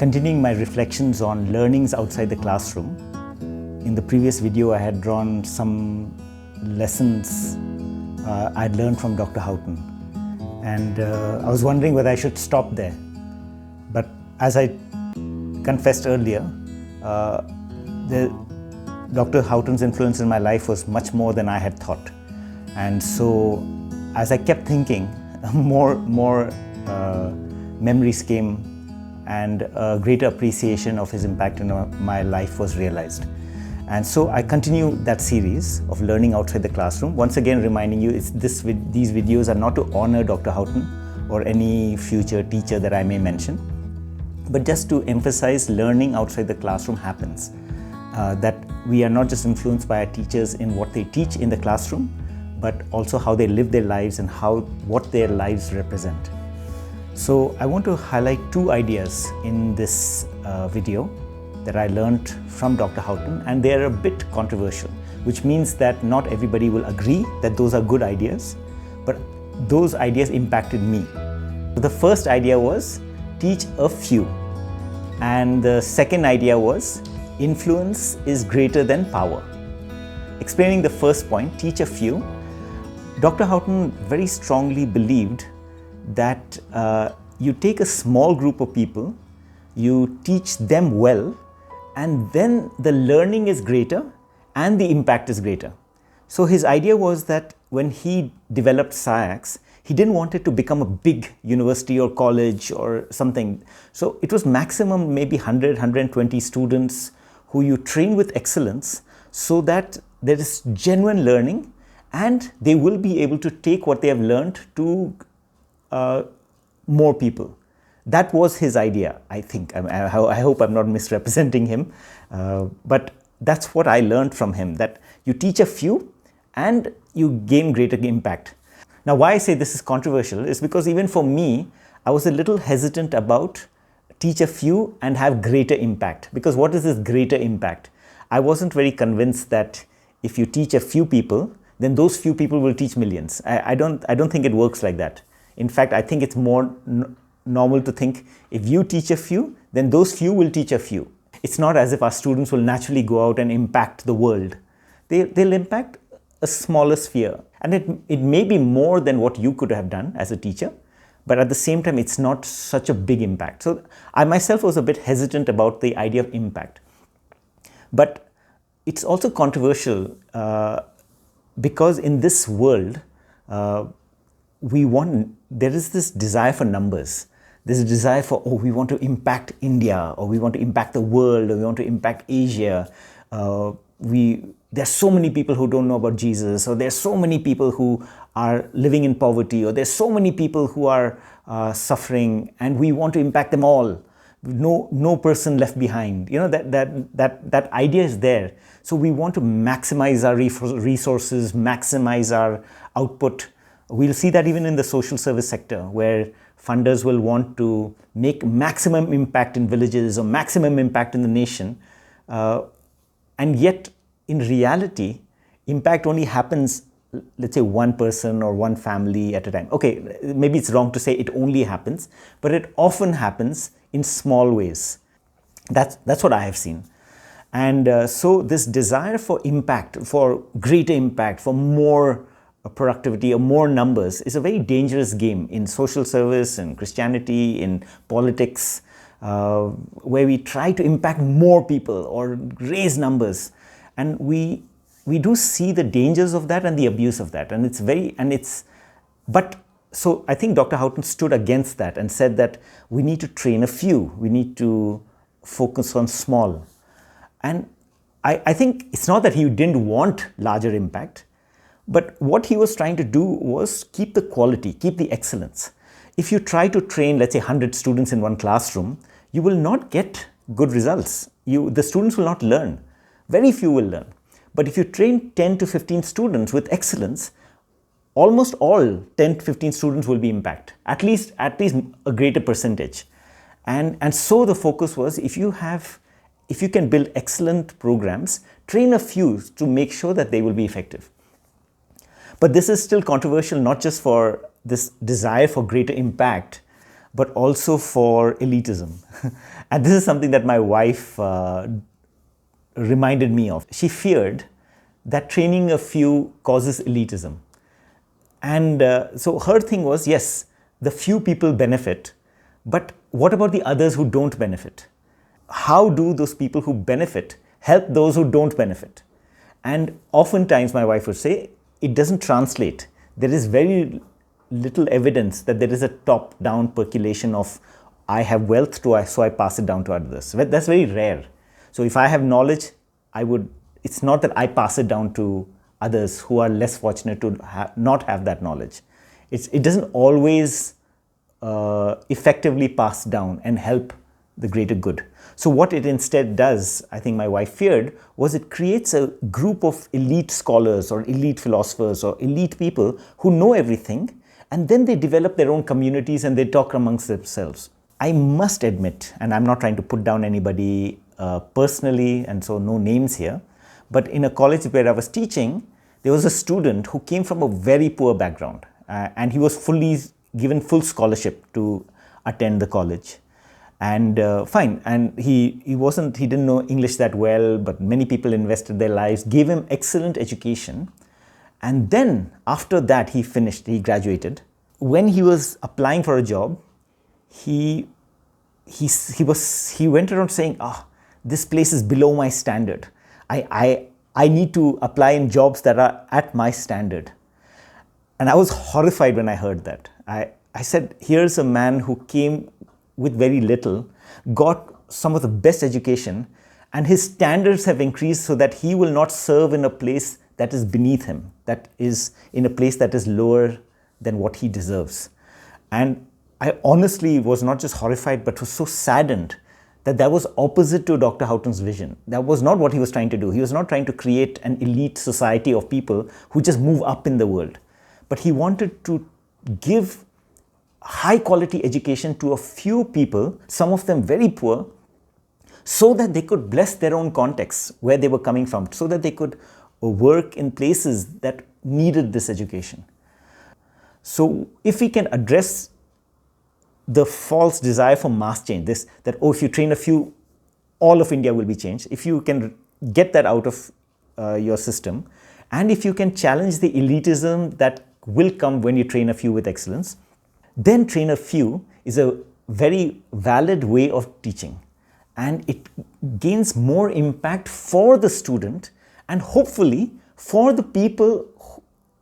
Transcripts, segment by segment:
Continuing my reflections on learnings outside the classroom, in the previous video I had drawn some lessons I'd learned from Dr. Houghton, and I was wondering whether I should stop there. But as I confessed earlier, Dr. Houghton's influence in my life was much more than I had thought. And so as I kept thinking, more memories came, and a greater appreciation of his impact in my life was realized. And so I continue that series of learning outside the classroom, once again reminding you these videos are not to honor Dr. Houghton or any future teacher that I may mention, but just to emphasize learning outside the classroom happens. That we are not just influenced by our teachers in what they teach in the classroom, but also how they live their lives and what their lives represent. So I want to highlight two ideas in this video that I learned from Dr. Houghton, and they are a bit controversial, which means that not everybody will agree that those are good ideas, but those ideas impacted me. The first idea was teach a few, and the second idea was influence is greater than power. Explaining the first point, teach a few, Dr. Houghton very strongly believed that you take a small group of people, you teach them well, and then the learning is greater and the impact is greater. So his idea was that when he developed SAIACS, he didn't want it to become a big university or college or something. So it was maximum maybe 100, 120 students who you train with excellence so that there is genuine learning and they will be able to take what they have learned to more people. That was his idea, I think. I hope I'm not misrepresenting him, but that's what I learned from him, that you teach a few and you gain greater impact. Now, why I say this is controversial is because even for me, I was a little hesitant about teach a few and have greater impact. Because what is this greater impact? I wasn't very convinced that if you teach a few people, then those few people will teach millions. I don't think it works like that. In fact, I think it's more normal to think if you teach a few, then those few will teach a few. It's not as if our students will naturally go out and impact the world. They'll impact a smaller sphere. And it may be more than what you could have done as a teacher, but at the same time, it's not such a big impact. So I myself was a bit hesitant about the idea of impact. But it's also controversial because in this world, there is this desire for numbers. There's a desire for, we want to impact India, or we want to impact the world, or we want to impact Asia. There's so many people who don't know about Jesus, or there's so many people who are living in poverty, or there's so many people who are suffering, and we want to impact them all. No person left behind. You know, that idea is there. So we want to maximize our resources, maximize our output. We'll see that even in the social service sector, where funders will want to make maximum impact in villages or maximum impact in the nation. And yet, in reality, impact only happens, let's say, one person or one family at a time. Okay, maybe it's wrong to say it only happens, but it often happens in small ways. That's what I have seen. And so this desire for impact, for greater impact, for more productivity or more numbers is a very dangerous game in social service, in Christianity, in politics, where we try to impact more people or raise numbers. And we do see the dangers of that and the abuse of that. So I think Dr. Houghton stood against that and said that we need to train a few, we need to focus on small. And I think it's not that he didn't want larger impact, but what he was trying to do was keep the quality, keep the excellence. If you try to train, let's say, 100 students in one classroom, you will not get good results. The students will not learn. Very few will learn. But if you train 10 to 15 students with excellence, almost all 10 to 15 students will be impacted, at least a greater percentage. And so the focus was, if you can build excellent programs, train a few to make sure that they will be effective. But this is still controversial, not just for this desire for greater impact, but also for elitism. And this is something that my wife reminded me of. She feared that training a few causes elitism. And so her thing was, yes, the few people benefit, but what about the others who don't benefit? How do those people who benefit help those who don't benefit? And oftentimes my wife would say, it doesn't translate. There is very little evidence that there is a top-down percolation of, I have wealth, so I pass it down to others. That's very rare. So if I have knowledge, it's not that I pass it down to others who are less fortunate to not have that knowledge. It doesn't always effectively pass down and help the greater good. So what it instead does, I think my wife feared, was it creates a group of elite scholars or elite philosophers or elite people who know everything, and then they develop their own communities and they talk amongst themselves. I must admit, and I'm not trying to put down anybody personally, and so no names here, but in a college where I was teaching, there was a student who came from a very poor background, and he was given full scholarship to attend the college. And fine, and he didn't know English that well, but many people invested their lives, gave him excellent education. And then after that, he graduated. When he was applying for a job, he went around saying, this place is below my standard. I need to apply in jobs that are at my standard. And I was horrified when I heard that. I said, here's a man who came with very little, got some of the best education, and his standards have increased so that he will not serve in a place that is beneath him, that is in a place that is lower than what he deserves. And I honestly was not just horrified, but was so saddened that was opposite to Dr. Houghton's vision. That was not what he was trying to do. He was not trying to create an elite society of people who just move up in the world. But he wanted to give high quality education to a few people, some of them very poor, so that they could bless their own contexts, where they were coming from, so that they could work in places that needed this education. So if we can address the false desire for mass change, that if you train a few, all of India will be changed. If you can get that out of your system, and if you can challenge the elitism that will come when you train a few with excellence, then train a few is a very valid way of teaching, and it gains more impact for the student and hopefully for the people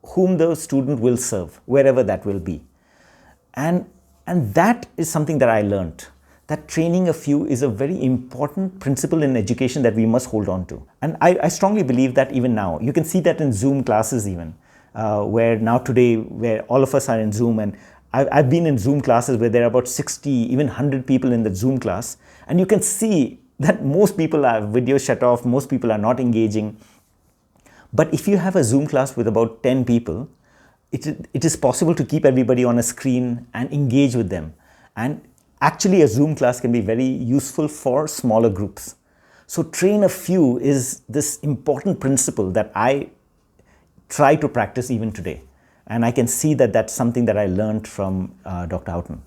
whom the student will serve, wherever that will be. And that is something that I learned, that training a few is a very important principle in education that we must hold on to. And I strongly believe that even now. You can see that in Zoom classes even, where all of us are in Zoom, and I've been in Zoom classes where there are about 60, even 100 people in the Zoom class, and you can see that most people have videos shut off, most people are not engaging. But if you have a Zoom class with about 10 people, it is possible to keep everybody on a screen and engage with them. And actually a Zoom class can be very useful for smaller groups. So train a few is this important principle that I try to practice even today. And I can see that that's something that I learned from Dr. Houghton.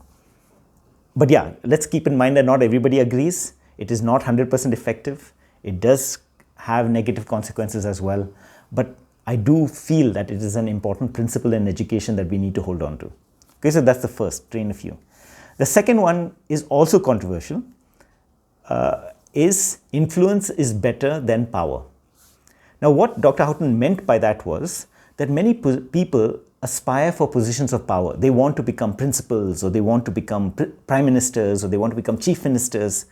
But yeah, let's keep in mind that not everybody agrees. It is not 100% effective. It does have negative consequences as well. But I do feel that it is an important principle in education that we need to hold on to. Okay, so that's the first, train a few. The second one is also controversial, is influence is better than power. Now what Dr. Houghton meant by that was that many people aspire for positions of power. They want to become principals, or they want to become prime ministers, or they want to become chief ministers,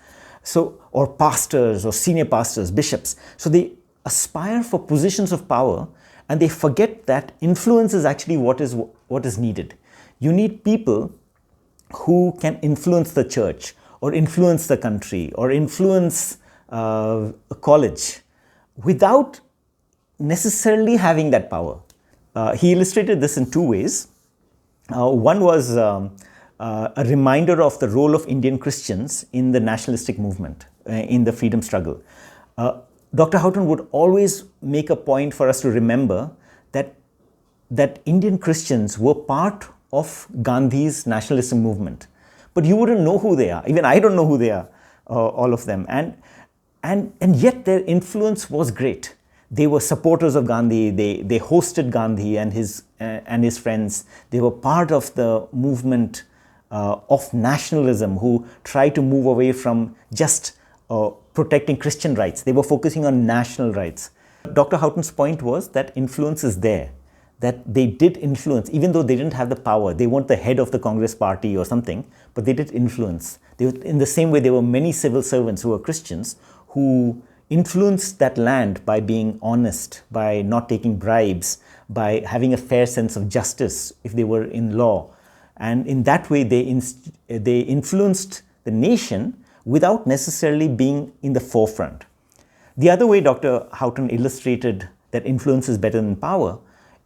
or pastors, or senior pastors, bishops. So they aspire for positions of power, and they forget that influence is actually what is needed. You need people who can influence the church, or influence the country, or influence a college without necessarily having that power. He illustrated this in two ways. One was a reminder of the role of Indian Christians in the nationalistic movement, in the freedom struggle. Dr. Houghton would always make a point for us to remember that Indian Christians were part of Gandhi's nationalism movement. but you wouldn't know who they are. Even I don't know who they are, all of them. And yet their influence was great. They were supporters of Gandhi. They hosted Gandhi and his friends. They were part of the movement of nationalism, who tried to move away from just protecting Christian rights. They were focusing on national rights. Dr. Houghton's point was that influence is there, that they did influence, even though they didn't have the power. They weren't the head of the Congress party or something, but they did influence. In the same way, there were many civil servants who were Christians who influenced that land by being honest, by not taking bribes, by having a fair sense of justice if they were in law. And in that way, they influenced the nation without necessarily being in the forefront. The other way Dr. Houghton illustrated that influence is better than power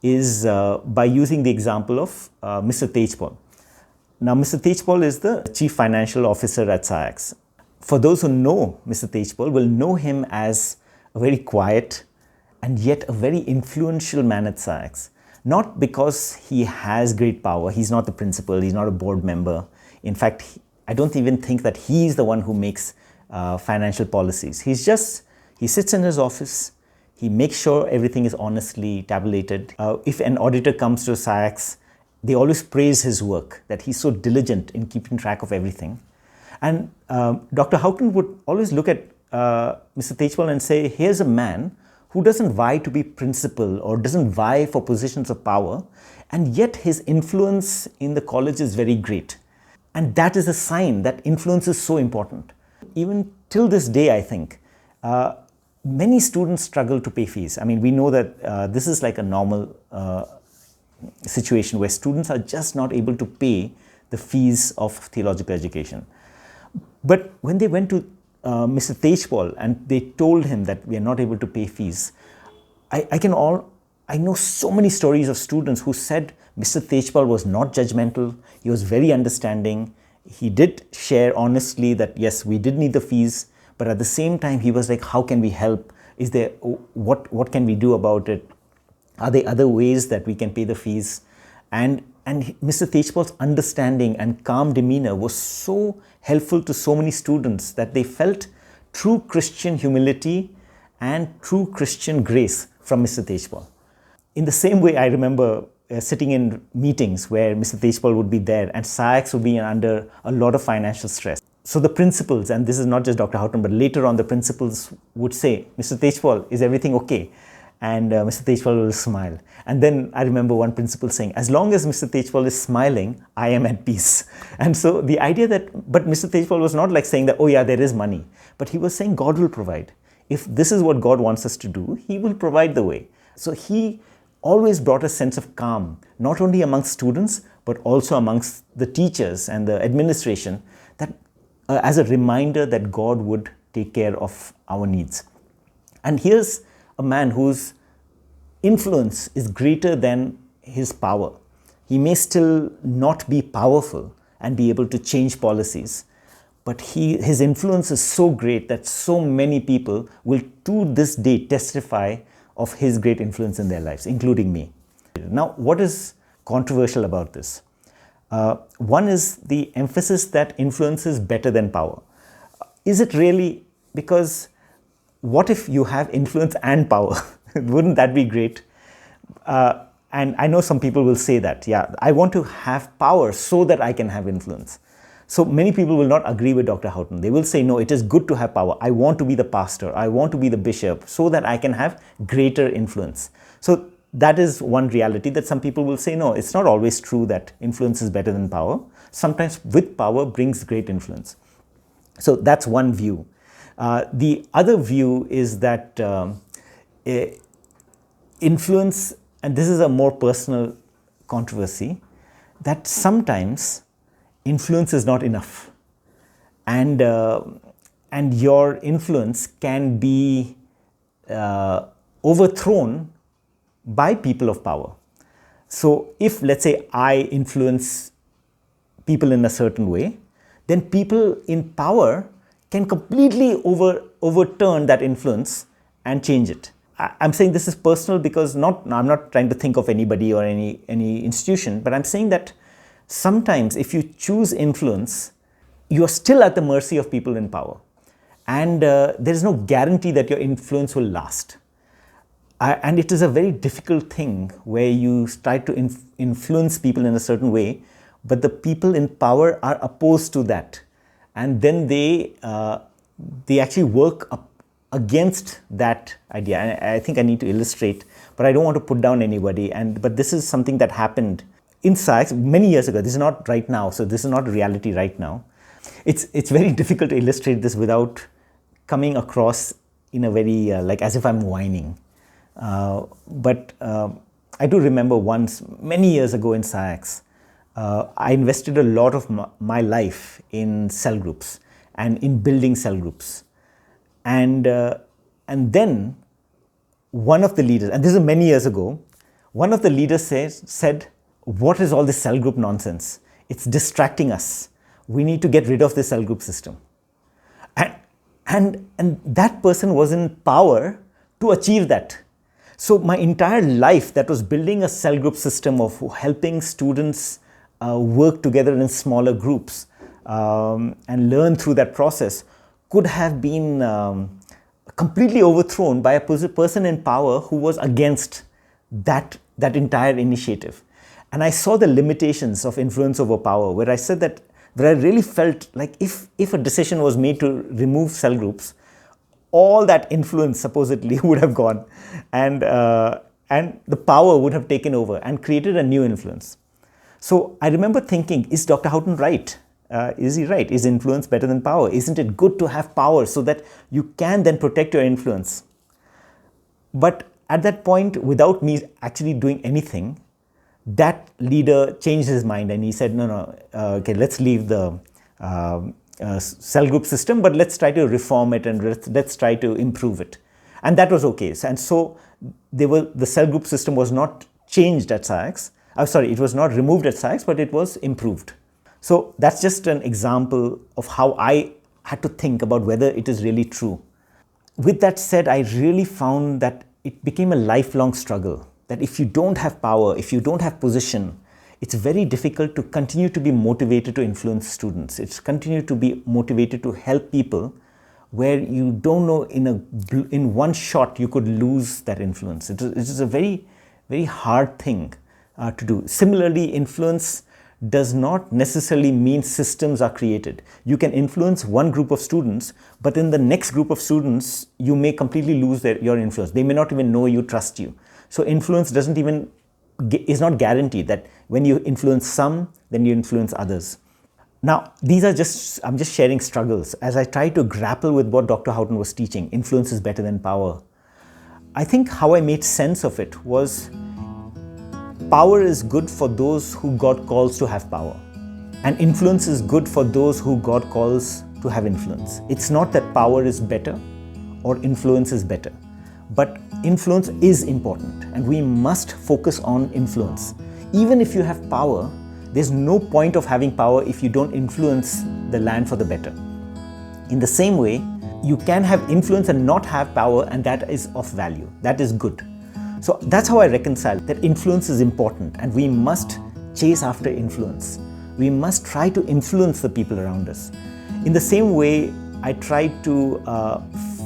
is by using the example of Mr. Tejpal. Now, Mr. Tejpal is the Chief Financial Officer at SAIACS. For those who know Mr. Tejpal, will know him as a very quiet and yet a very influential man at SAIACS. Not because he has great power. He's not the principal. He's not a board member. In fact, I don't even think that he's the one who makes financial policies. He sits in his office. He makes sure everything is honestly tabulated. If an auditor comes to SAIACS, they always praise his work, that he's so diligent in keeping track of everything. And Dr. Houghton would always look at Mr. Tejpal and say, here's a man who doesn't vie to be principal or doesn't vie for positions of power, and yet his influence in the college is very great. And that is a sign that influence is so important. Even till this day, I think, many students struggle to pay fees. I mean, we know that this is like a normal situation where students are just not able to pay the fees of theological education. But when they went to Mr. Tejpal and they told him that we are not able to pay fees, I know so many stories of students who said Mr. Tejpal was not judgmental. He was very understanding. He did share honestly that yes, we did need the fees, but at the same time he was like, how can we help? Is there what can we do about it? Are there other ways that we can pay the fees? And Mr. Tejpal's understanding and calm demeanor was so helpful to so many students that they felt true Christian humility and true Christian grace from Mr. Tejpal. In the same way, I remember sitting in meetings where Mr. Tejpal would be there and SAIACS would be under a lot of financial stress. So the principals, and this is not just Dr. Houghton, but later on the principals would say, Mr. Tejpal, is everything okay? And Mr. Tejpal will smile. And then I remember one principal saying, as long as Mr. Tejpal is smiling, I am at peace. And so the idea that, but Mr. Tejpal was not like saying that, oh yeah, there is money. But he was saying God will provide. If this is what God wants us to do, he will provide the way. So he always brought a sense of calm, not only amongst students, but also amongst the teachers and the administration, that as a reminder that God would take care of our needs. And here's a man whose influence is greater than his power. He may still not be powerful and be able to change policies, but his influence is so great that so many people will to this day testify of his great influence in their lives, including me. Now, what is controversial about this? One is the emphasis that influence is better than power. Is it really? Because what if you have influence and power? Wouldn't that be great? And I know some people will say that, yeah, I want to have power so that I can have influence. So many people will not agree with Dr. Houghton. They will say, no, it is good to have power. I want to be the pastor. I want to be the bishop so that I can have greater influence. So that is one reality that some people will say, no, it's not always true that influence is better than power. Sometimes with power brings great influence. So that's one view. The other view is that influence, and this is a more personal controversy, that sometimes influence is not enough, and your influence can be overthrown by people of power. So if, let's say, I influence people in a certain way, then people in power can completely overturn that influence and change it. I'm saying this is personal because I'm not trying to think of anybody or any institution, but I'm saying that sometimes if you choose influence, you are still at the mercy of people in power. And there is no guarantee that your influence will last. And it is a very difficult thing where you try to influence people in a certain way, but the people in power are opposed to that. And then they actually work against that idea. And I think I need to illustrate, but I don't want to put down anybody. But this is something that happened in SAIACS many years ago. This is not right now, so this is not reality right now. It's very difficult to illustrate this without coming across in a very, like as if I'm whining. But I do remember once, many years ago in SAIACS, I invested a lot of my life in cell groups and in building cell groups. And then one of the leaders, and this is many years ago, one of the leaders said, "What is all this cell group nonsense? It's distracting us. We need to get rid of the cell group system." And that person was in power to achieve that. So my entire life that was building a cell group system of helping students work together in smaller groups and learn through that process could have been completely overthrown by a person in power who was against that entire initiative. And I saw the limitations of influence over power, where I said that I really felt like if a decision was made to remove cell groups, all that influence supposedly would have gone, and the power would have taken over and created a new influence. So I remember thinking, is Dr. Houghton right? Is he right? Is influence better than power? Isn't it good to have power so that you can then protect your influence? But at that point, without me actually doing anything, that leader changed his mind and he said, no, okay, let's leave the cell group system, but let's try to reform it and let's try to improve it. And that was okay. And so the cell group system was not changed at SAIACS. It was not removed at SAIACS, but it was improved. So that's just an example of how I had to think about whether it is really true. With that said, I really found that it became a lifelong struggle. That if you don't have power, if you don't have position, it's very difficult to continue to be motivated to influence students. It's continue to be motivated to help people where you don't know in one shot you could lose that influence. It is a very, very hard thing to do. Similarly, influence does not necessarily mean systems are created. You can influence one group of students, but in the next group of students, you may completely lose your influence. They may not even know you, trust you. So influence is not guaranteed that when you influence some, then you influence others. Now, I'm just sharing struggles as I try to grapple with what Dr. Houghton was teaching. Influence is better than power. I think how I made sense of it was power is good for those who God calls to have power. And influence is good for those who God calls to have influence. It's not that power is better or influence is better. But influence is important and we must focus on influence. Even if you have power, there's no point of having power if you don't influence the land for the better. In the same way, you can have influence and not have power, and that is of value. That is good. So that's how I reconcile that influence is important and we must chase after influence. We must try to influence the people around us. In the same way, I try to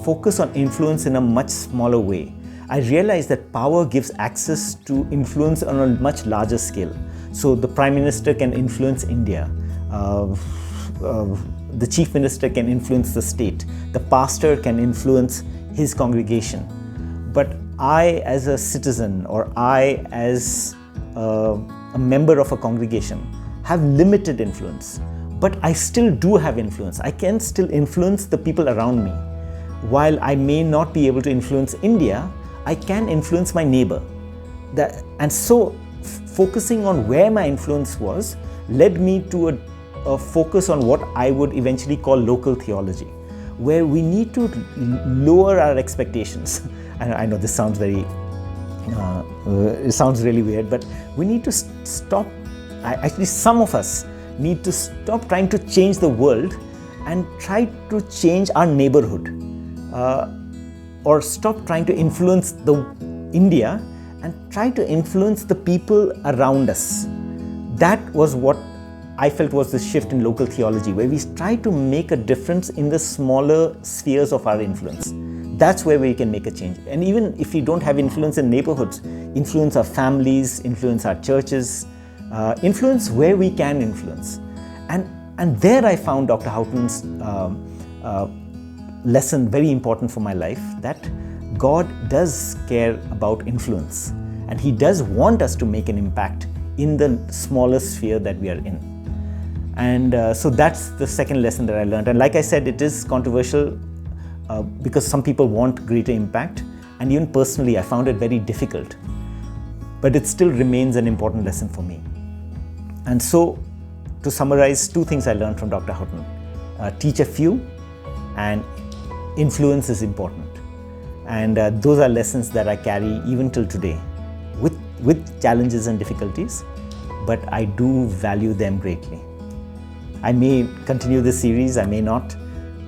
focus on influence in a much smaller way. I realized that power gives access to influence on a much larger scale. So the Prime Minister can influence India, the Chief Minister can influence the state, the pastor can influence his congregation. But I as a citizen or I as a member of a congregation have limited influence. But I still do have influence. I can still influence the people around me. While I may not be able to influence India, I can influence my neighbor. And so focusing on where my influence was led me to a focus on what I would eventually call local theology, where we need to lower our expectations. And I know this sounds it sounds really weird, but we need to stop. Actually, some of us need to stop trying to change the world and try to change our neighborhood. Or stop trying to influence India and try to influence the people around us. That was what I felt was this shift in local theology, where we try to make a difference in the smaller spheres of our influence. That's where we can make a change. And even if we don't have influence in neighborhoods, influence our families, influence our churches, influence where we can influence. And there I found Dr. Houghton's lesson very important for my life, that God does care about influence, and He does want us to make an impact in the smaller sphere that we are in. And so that's the second lesson that I learned. And like I said, it is controversial because some people want greater impact, and even personally I found it very difficult, but it still remains an important lesson for me. And so, to summarize, two things I learned from Dr. Houghton: teach a few, and influence is important. And those are lessons that I carry even till today, with challenges and difficulties, but I do value them greatly. I may continue this series, I may not,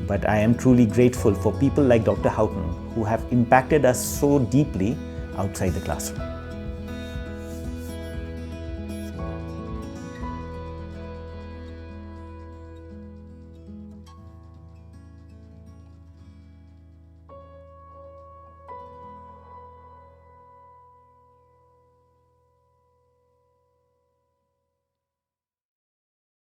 but I am truly grateful for people like Dr. Houghton, who have impacted us so deeply outside the classroom.